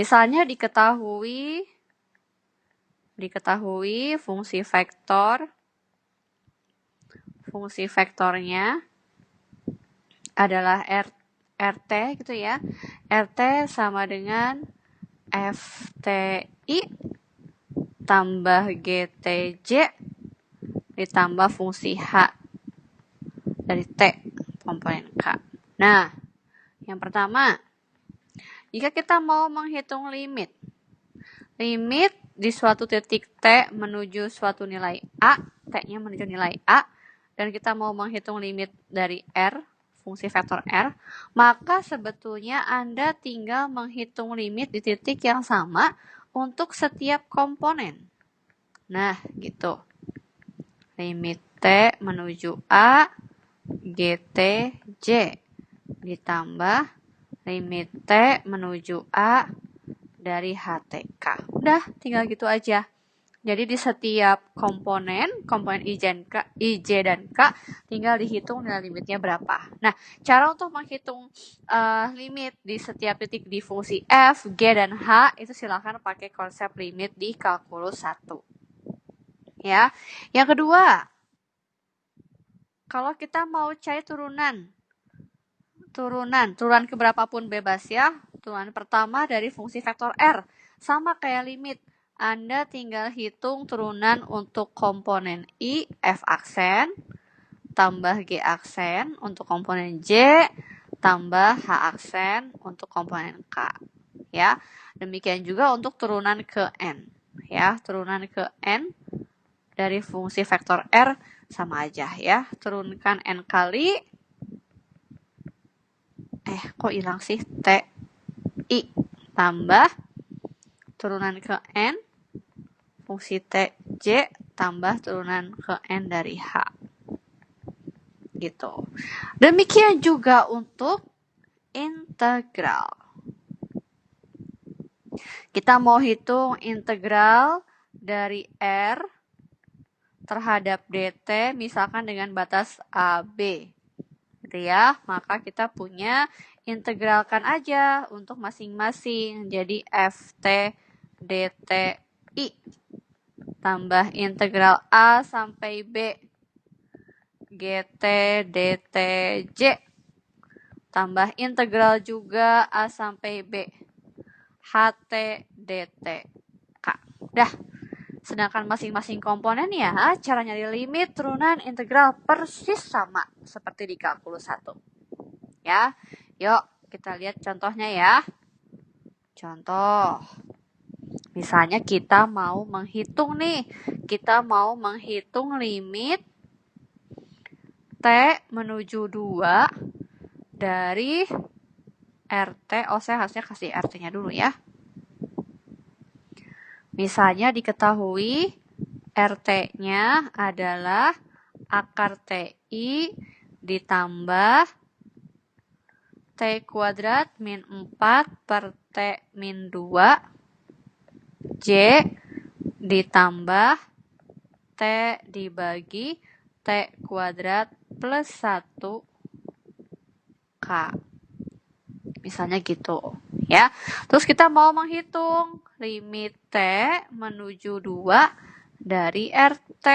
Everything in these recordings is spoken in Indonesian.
Misalnya diketahui fungsi vektornya adalah RT gitu ya. RT sama dengan FTI tambah GTJ ditambah fungsi H dari T komponen K. Nah, yang pertama, jika kita mau menghitung limit di suatu titik T menuju suatu nilai A, T-nya menuju nilai A, dan kita mau menghitung limit dari R, fungsi vektor R, maka sebetulnya Anda tinggal menghitung limit di titik yang sama untuk setiap komponen. Nah, gitu. Limit T menuju A, GTJ ditambah limit T menuju A dari HTK. Udah, tinggal gitu aja. Jadi di setiap komponen IJ dan K, tinggal dihitung nilai limitnya berapa. Nah, cara untuk menghitung limit di setiap titik di fungsi F, G, dan H, itu silakan pakai konsep limit di kalkulus 1. Ya. Yang kedua, kalau kita mau cari turunan keberapapun bebas ya. Turunan pertama dari fungsi vektor R. Sama kayak limit. Anda tinggal hitung turunan untuk komponen I, F aksen, tambah G aksen untuk komponen J, tambah H aksen untuk komponen K. Ya. Demikian juga untuk turunan ke N. Ya, turunan ke N dari fungsi vektor R sama aja ya. Turunkan N kali. Kok hilang sih? T, I, tambah turunan ke N, fungsi T, J, tambah turunan ke N dari H. Gitu. Demikian juga untuk integral. Kita mau hitung integral dari R terhadap dt, misalkan dengan batas AB. Gitu ya, maka kita punya integralkan aja untuk masing-masing. Jadi FT dt I tambah integral A sampai B GT dt J tambah integral juga A sampai B HT dt K. Udah. Sedangkan masing-masing komponen ya, cara nyari limit, turunan, integral persis sama seperti di kalkulus 1. Ya, yuk kita lihat contohnya ya. Contoh, misalnya kita mau menghitung limit T menuju 2 dari RT, saya harusnya kasih RT-nya dulu ya. Misalnya diketahui RT-nya adalah akar TI ditambah T kuadrat min 4 per T min 2 J ditambah T dibagi T kuadrat plus 1 K. Misalnya gitu ya. Terus kita mau menghitung limit T menuju 2 dari RT.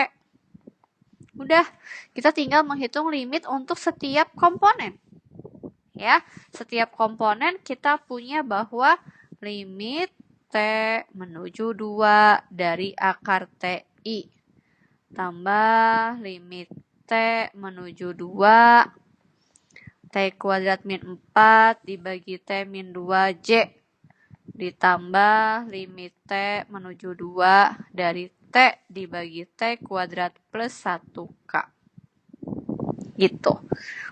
Udah, kita tinggal menghitung limit untuk setiap komponen. Ya, setiap komponen kita punya bahwa limit T menuju 2 dari akar TI tambah limit T menuju 2 T kuadrat min 4 dibagi T min 2J ditambah limit T menuju 2 dari T dibagi T kuadrat plus 1K. Gitu.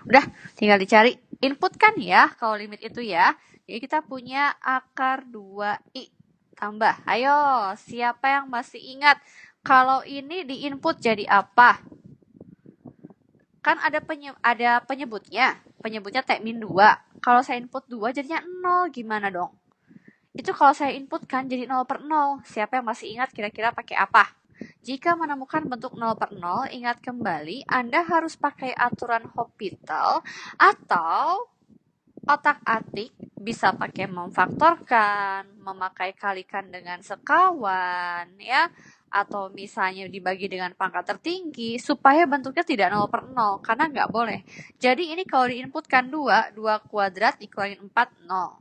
Udah, tinggal dicari input kan ya kalau limit itu ya. Jadi kita punya akar 2I tambah. Ayo, siapa yang masih ingat kalau ini di input jadi apa? Kan ada penyebutnya. Penyebutnya T min 2. Kalau saya input 2 jadinya 0. Gimana dong? Itu kalau saya input kan jadi 0 per 0. Siapa yang masih ingat kira-kira pakai apa? Jika menemukan bentuk 0 per 0, ingat kembali Anda harus pakai aturan Hospital atau otak-atik bisa pakai memfaktorkan, memakai kalikan dengan sekawan, ya, atau misalnya dibagi dengan pangkat tertinggi, supaya bentuknya tidak 0/0, karena nggak boleh. Jadi ini kalau diinputkan 2 kuadrat dikurangin 4, 0.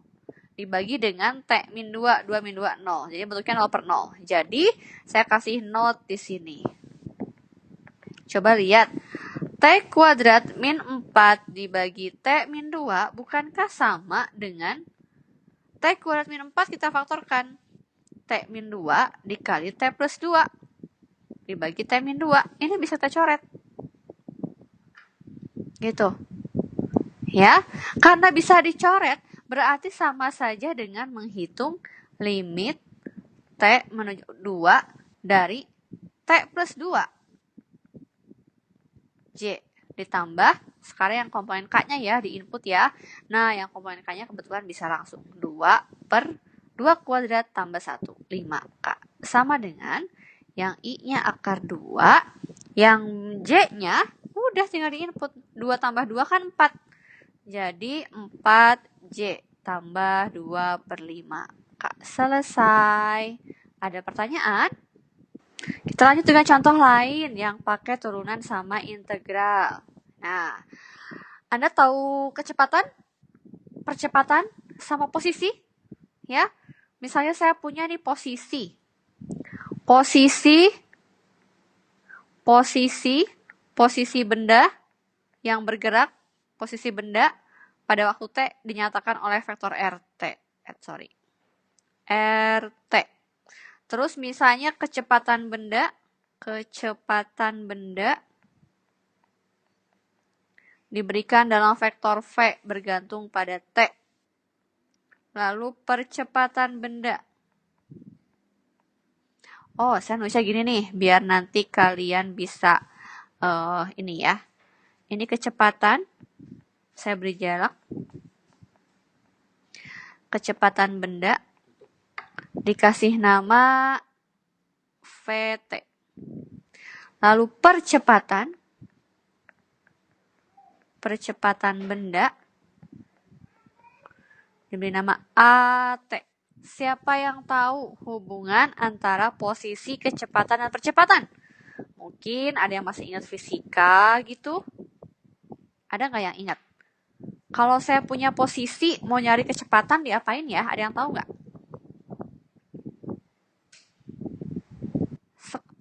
Dibagi dengan T min 2, 2 min 2, 0. Jadi bentuknya 0/0. Jadi saya kasih note di sini. Coba lihat. T kuadrat min 4 dibagi T min 2 bukankah sama dengan T kuadrat min 4 kita faktorkan. T min 2 dikali T plus 2 dibagi T min 2. Ini bisa kita coret. Gitu. Ya, karena bisa dicoret berarti sama saja dengan menghitung limit T menuju 2 dari T plus 2. J ditambah, sekarang yang komponen K-nya ya, di input ya. Nah, yang komponen K-nya kebetulan bisa langsung 2 per 2 kuadrat tambah 1, 5K. Sama dengan yang I-nya akar 2, yang J-nya udah tinggal di input. 2 tambah 2 kan 4. Jadi 4J tambah 2 per 5K. Selesai. Ada pertanyaan? Kita lanjut dengan contoh lain yang pakai turunan sama integral. Nah, Anda tahu kecepatan, percepatan, sama posisi? Ya, misalnya saya punya nih posisi, posisi benda yang bergerak, posisi benda pada waktu T dinyatakan oleh vektor RT. RT. Terus misalnya kecepatan benda diberikan dalam vektor V bergantung pada T. Lalu percepatan benda. Oh, saya nulisnya gini nih, biar nanti kalian bisa, ini ya. Ini kecepatan, saya beri jarak. Kecepatan benda, dikasih nama VT. Lalu percepatan benda diberi nama AT. Siapa yang tahu hubungan antara posisi, kecepatan, dan percepatan? Mungkin ada yang masih ingat fisika gitu. Ada nggak yang ingat? Kalau saya punya posisi, mau nyari kecepatan diapain ya? Ada yang tahu nggak?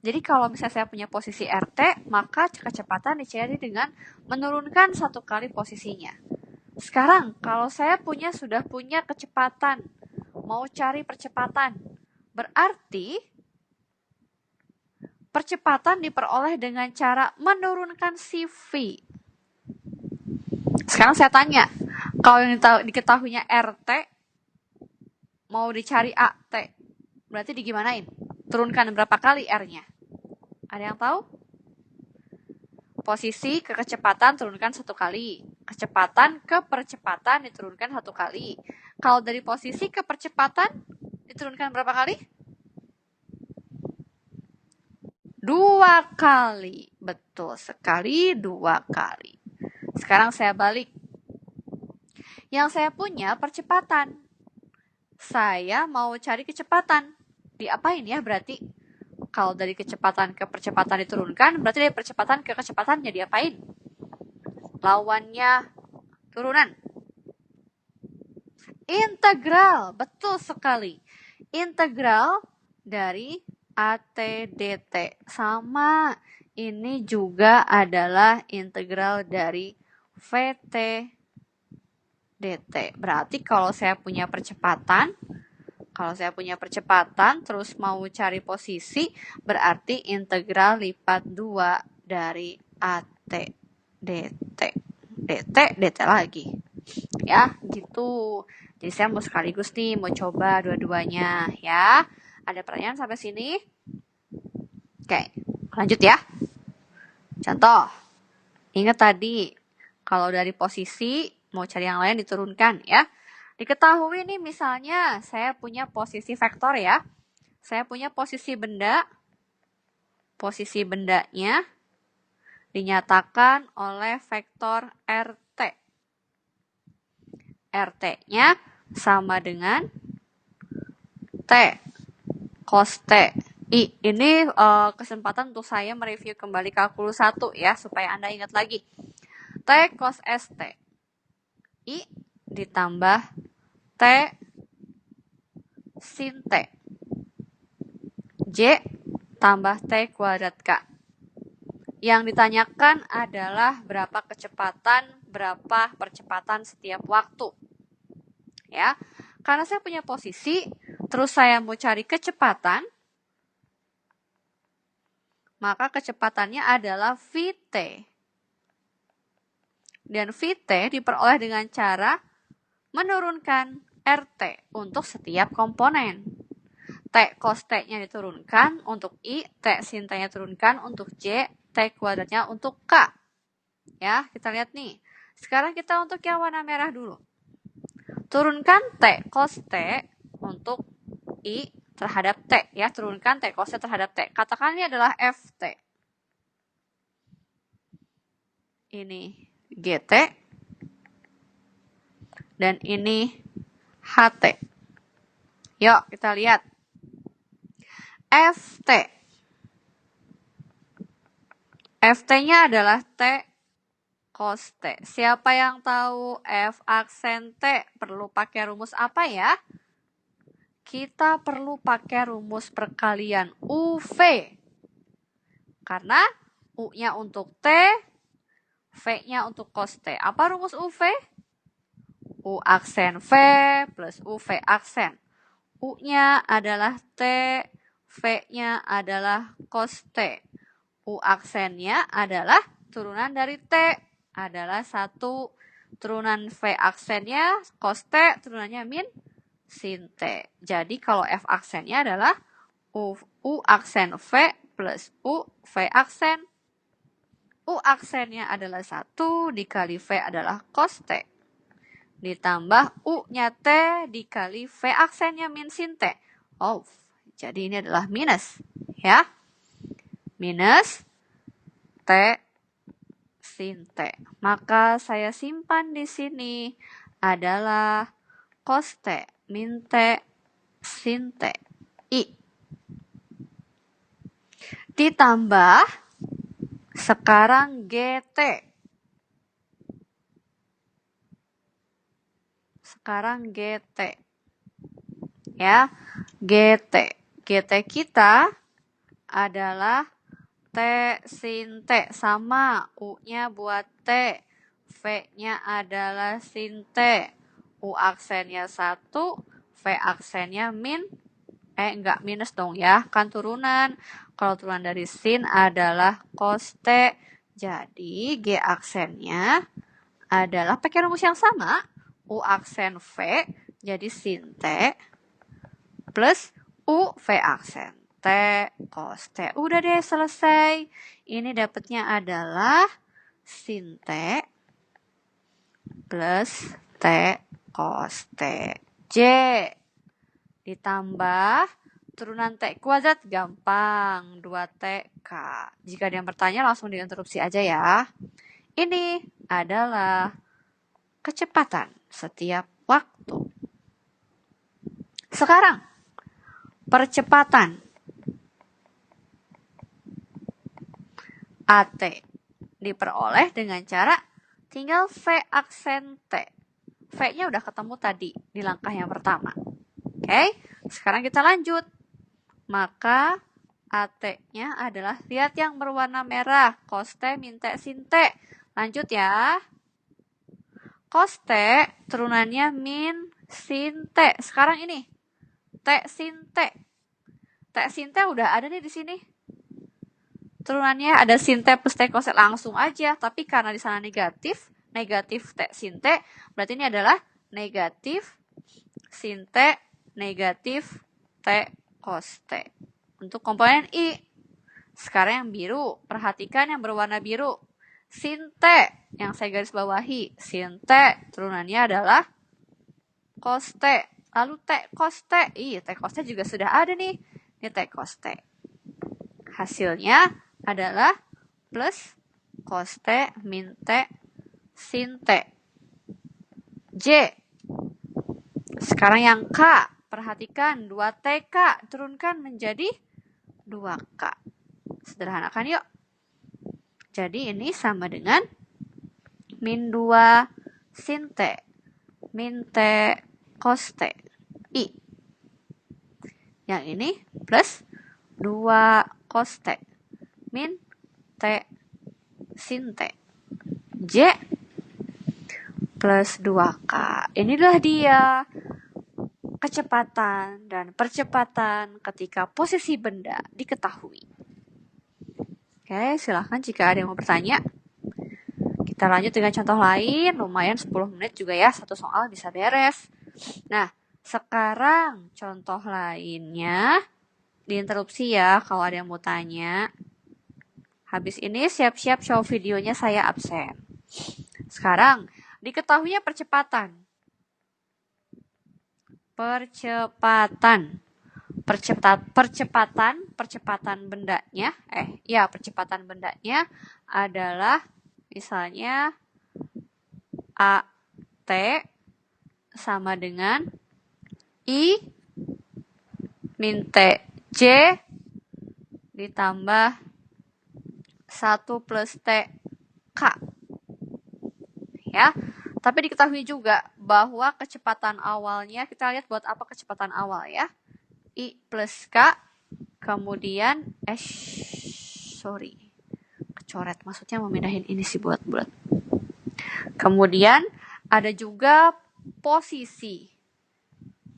Jadi kalau misalnya saya punya posisi RT, maka kecepatan dicari dengan menurunkan 1 kali posisinya. Sekarang, kalau saya sudah punya kecepatan, mau cari percepatan, berarti percepatan diperoleh dengan cara menurunkan si V. Sekarang saya tanya, kalau yang diketahuinya RT, mau dicari AT, berarti digimanain? Turunkan berapa kali R-nya? Ada yang tahu? Posisi ke kecepatan turunkan 1 kali. Kecepatan ke percepatan diturunkan 1 kali. Kalau dari posisi ke percepatan diturunkan berapa kali? 2 kali. Betul sekali, 2 kali. Sekarang saya balik. Yang saya punya percepatan. Saya mau cari kecepatan. Diapain ya berarti? Kalau dari kecepatan ke percepatan diturunkan, berarti dari percepatan ke kecepatannya diapain? Lawannya turunan. Integral, betul sekali. Integral dari AT dt. Sama, ini juga adalah integral dari VT dt. Berarti kalau saya punya percepatan, terus mau cari posisi, berarti integral lipat 2 dari AT dt. dt lagi. Ya, gitu. Jadi saya mau sekaligus nih, mau coba dua-duanya ya. Ada pertanyaan sampai sini? Oke, lanjut ya. Contoh, ingat tadi, kalau dari posisi, mau cari yang lain diturunkan ya. Diketahui nih misalnya saya punya posisi vektor ya. Saya punya posisi benda. Posisi bendanya dinyatakan oleh vektor RT. RT-nya sama dengan T cos T I. Ini kesempatan untuk saya mereview kembali kalkulus 1 ya, supaya Anda ingat lagi. T cos ST I ditambah T sin T J tambah T kuadrat K. Yang ditanyakan adalah berapa percepatan setiap waktu. Ya. Karena saya punya posisi, terus saya mau cari kecepatan, maka kecepatannya adalah Vt. Dan Vt diperoleh dengan cara menurunkan RT untuk setiap komponen. T cos T-nya diturunkan untuk I, T sin T-nya turunkan untuk J, T kuadratnya untuk K. Ya, kita lihat nih. Sekarang kita untuk yang warna merah dulu. Turunkan T cos T untuk I terhadap T. Ya, turunkan T cos T terhadap T. Katakan ini adalah Ft. Ini GT. Dan ini HT. Yuk, kita lihat. Ft. Ft-nya adalah T cos T. Siapa yang tahu F aksen T perlu pakai rumus apa ya? Kita perlu pakai rumus perkalian UV. Karena U-nya untuk T, V-nya untuk cos T. Apa rumus UV? U aksen V plus UV aksen. U-nya adalah T, V-nya adalah cos T. U aksennya adalah turunan dari T, adalah 1. Turunan V aksennya cos T, turunannya min sin T. Jadi kalau F aksennya adalah U aksen V plus U V aksen. U aksennya adalah 1 dikali V adalah cos T. Ditambah U-nya T dikali V aksennya min sin T. Oh, jadi ini adalah minus. Ya. Minus T sin T. Maka saya simpan di sini adalah cos T min T sin T I. Ditambah sekarang GT. Sekarang GT. Ya, GT. GT kita adalah T sin T sama U-nya buat T. V-nya adalah sin T. U aksennya 1, V aksennya min. Enggak minus dong ya, kan turunan. Kalau turunan dari sin adalah cos T. Jadi G aksennya adalah pakai rumus yang sama. U aksen V jadi sin T plus U V aksen T cos T. Udah deh selesai. Ini dapatnya adalah sin T plus T cos T. J ditambah turunan T kuadrat gampang, 2TK. Jika ada yang bertanya langsung diinterupsi aja ya. Ini adalah kecepatan setiap waktu. Sekarang, percepatan AT diperoleh dengan cara tinggal V aksen T. V-nya udah ketemu tadi di langkah yang pertama. Oke, sekarang kita lanjut. Maka AT-nya adalah, lihat yang berwarna merah, cos T min T sin T. Lanjut ya. Cos T turunannya min sin T. Sekarang ini, T sin T. T sin T udah ada nih di sini. Turunannya ada sin T plus T cos T langsung aja. Tapi karena di sana negatif T sin T, berarti ini adalah negatif sin T, negatif T cos T. Untuk komponen I. Sekarang yang biru, perhatikan yang berwarna biru. Sin T, yang saya garis bawahi. Sin T, turunannya adalah cos T. Lalu T cos T. T cos T juga sudah ada nih. Ini T cos T. Hasilnya adalah plus cos T min T sin T. J, Sekarang yang K, perhatikan 2TK turunkan menjadi 2K. Sederhanakan yuk. Jadi ini sama dengan min 2 sin T, min T cos T, I. Yang ini plus 2 cos T, min T sin T. J plus 2K. Inilah dia kecepatan dan percepatan ketika posisi benda diketahui. Oke, silahkan jika ada yang mau bertanya. Kita lanjut dengan contoh lain, lumayan 10 menit juga ya, satu soal bisa beres. Nah, sekarang contoh lainnya, diinterupsi ya kalau ada yang mau tanya. Habis ini siap-siap show videonya saya absen. Sekarang, diketahuinya percepatan. Percepatan bendanya, percepatan bendanya adalah misalnya AT sama dengan I min TJ ditambah 1 plus TK. Ya, tapi diketahui juga bahwa kecepatan awalnya, kita lihat buat apa kecepatan awal ya. I plus K, kemudian, kecoret, maksudnya memindahin ini sih bulat-bulat. Kemudian, ada juga posisi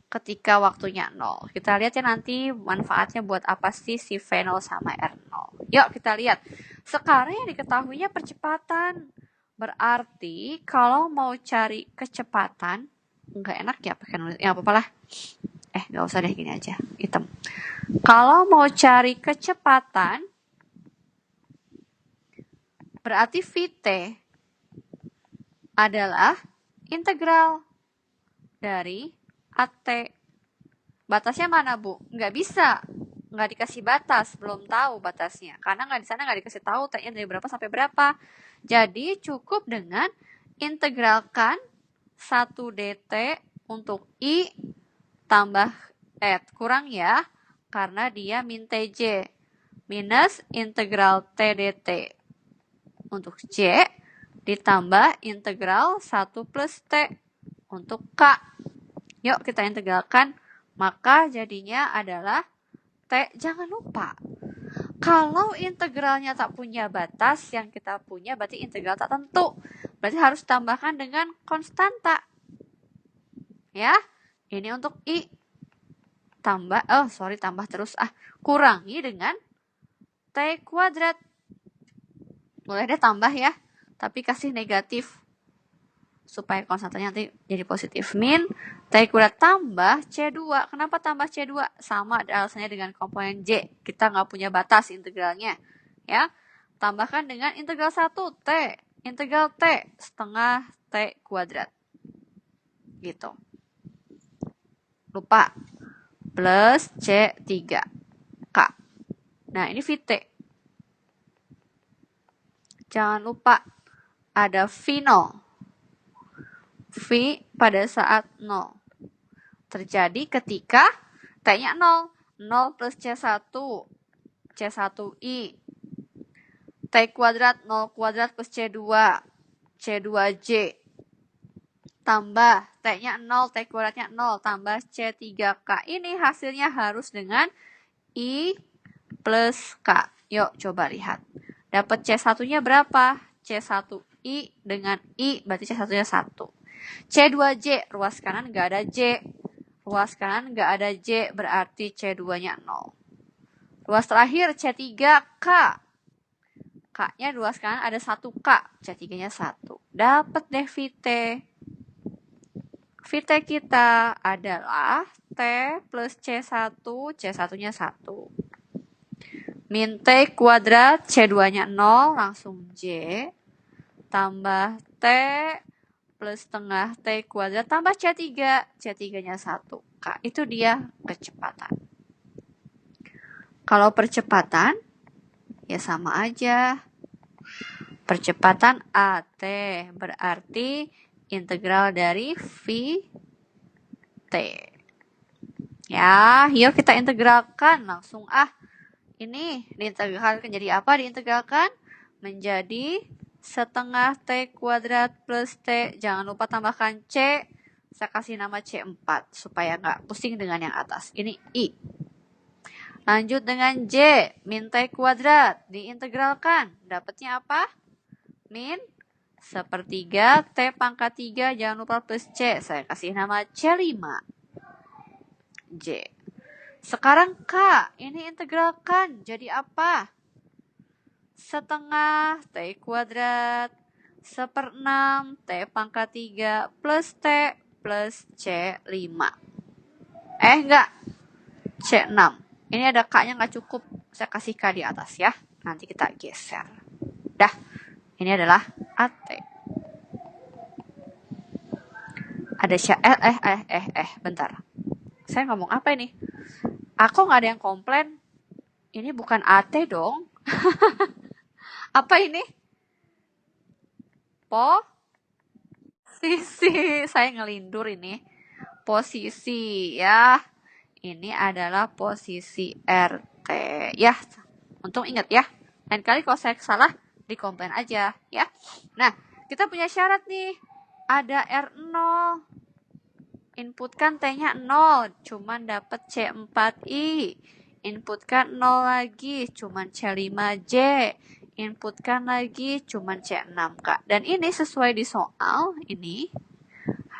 ketika waktunya 0. Kita lihat ya nanti manfaatnya buat apa sih si V0 sama R0. Yuk kita lihat. Sekarang yang diketahuinya percepatan. Berarti kalau mau cari kecepatan, nggak enak ya pakai nulis, ya apa-apa lah. Nggak usah deh, gini aja, hitam. Kalau mau cari kecepatan, berarti VT adalah integral dari AT. Batasnya mana, Bu? Nggak bisa. Nggak dikasih batas, belum tahu batasnya. Karena di sana nggak dikasih tahu T-nya dari berapa sampai berapa. Jadi cukup dengan integralkan 1 dt untuk I tambah kurang ya, karena dia min TJ minus integral T dt untuk J ditambah integral 1 plus T untuk K. Yuk kita integralkan, maka jadinya adalah T. Jangan lupa, kalau integralnya tak punya batas, yang kita punya berarti integral tak tentu. Berarti harus tambahkan dengan konstanta. Ya, ini untuk I. Tambah terus. Kurangi dengan T kuadrat. Boleh deh tambah ya, tapi kasih negatif. Supaya konstantanya nanti jadi positif. Min T kuadrat tambah C2. Kenapa tambah C2? Sama alasannya dengan komponen J. Kita nggak punya batas integralnya. Ya, tambahkan dengan integral 1 T. Integral T setengah T kuadrat. Gitu. Lupa. Plus C3. K. Nah, ini VT. Jangan lupa ada V0. V pada saat 0. Terjadi ketika T-nya 0. 0 plus C1. C1I. T kuadrat 0 kuadrat plus C2. C2J. Tambah T-nya 0, T kuadratnya 0. Tambah C3K. Ini hasilnya harus dengan I plus K. Yuk coba lihat. Dapat C1-nya berapa? C1I dengan I berarti C1-nya 1. C2J, ruas kanan nggak ada J. Ruas kanan nggak ada J, berarti C2-nya 0. Ruas terakhir C3K. K-nya ruas kanan ada 1K. C3-nya 1. Dapat deh VT. VT kita adalah T plus C1, C1-nya 1. Min T kuadrat, C2-nya 0, langsung J. Tambah T plus setengah T kuadrat tambah C3, C3-nya 1. K, itu dia kecepatan. Kalau percepatan, ya sama aja. Percepatan AT berarti integral dari V T. Ya, yuk kita integralkan langsung. Ini diintegralkan jadi apa? Diintegralkan menjadi setengah T kuadrat plus T. Jangan lupa tambahkan C. Saya kasih nama C4 supaya nggak pusing dengan yang atas. Ini I. Lanjut dengan J, min T kuadrat. Diintegralkan. Dapatnya apa? Min sepertiga T pangkat 3, jangan lupa plus C. Saya kasih nama C5. J. Sekarang K, ini integralkan. Jadi apa? Setengah T kuadrat seperenam T pangkat 3 plus T plus C5. Enggak. C6. Ini ada K-nya nggak cukup. Saya kasih K di atas ya. Nanti kita geser. Dah. Ini adalah AT. Ada bentar. Saya ngomong apa ini? Aku nggak ada yang komplain. Ini bukan AT dong. Apa ini? Posisi. Saya ngelindur ini. Posisi ya. Ini adalah posisi RT. Ya, untung ingat ya. Lain kali kalau saya salah, dikomplain aja ya. Nah, kita punya syarat nih. Ada R0. Inputkan T-nya 0, cuman dapat C4I. Inputkan 0 lagi, cuman C5J. Inputkan lagi, cuman C6K. Dan ini sesuai di soal, ini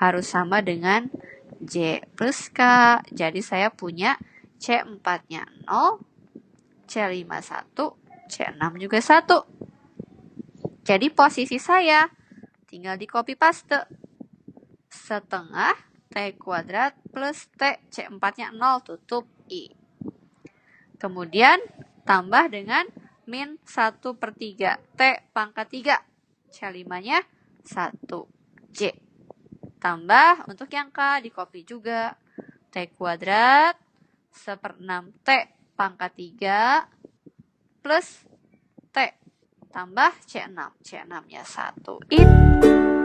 harus sama dengan J plus K. Jadi saya punya C4-nya 0, C5 1, C6 juga 1. Jadi posisi saya tinggal di copy paste. Setengah T kuadrat plus T, C4-nya 0, tutup I. Kemudian tambah dengan min 1/3 T pangkat 3. C5-nya 1 J. Tambah untuk yang K di copy juga. T kuadrat seperenam T pangkat 3 plus T tambah C6. C6-nya 1.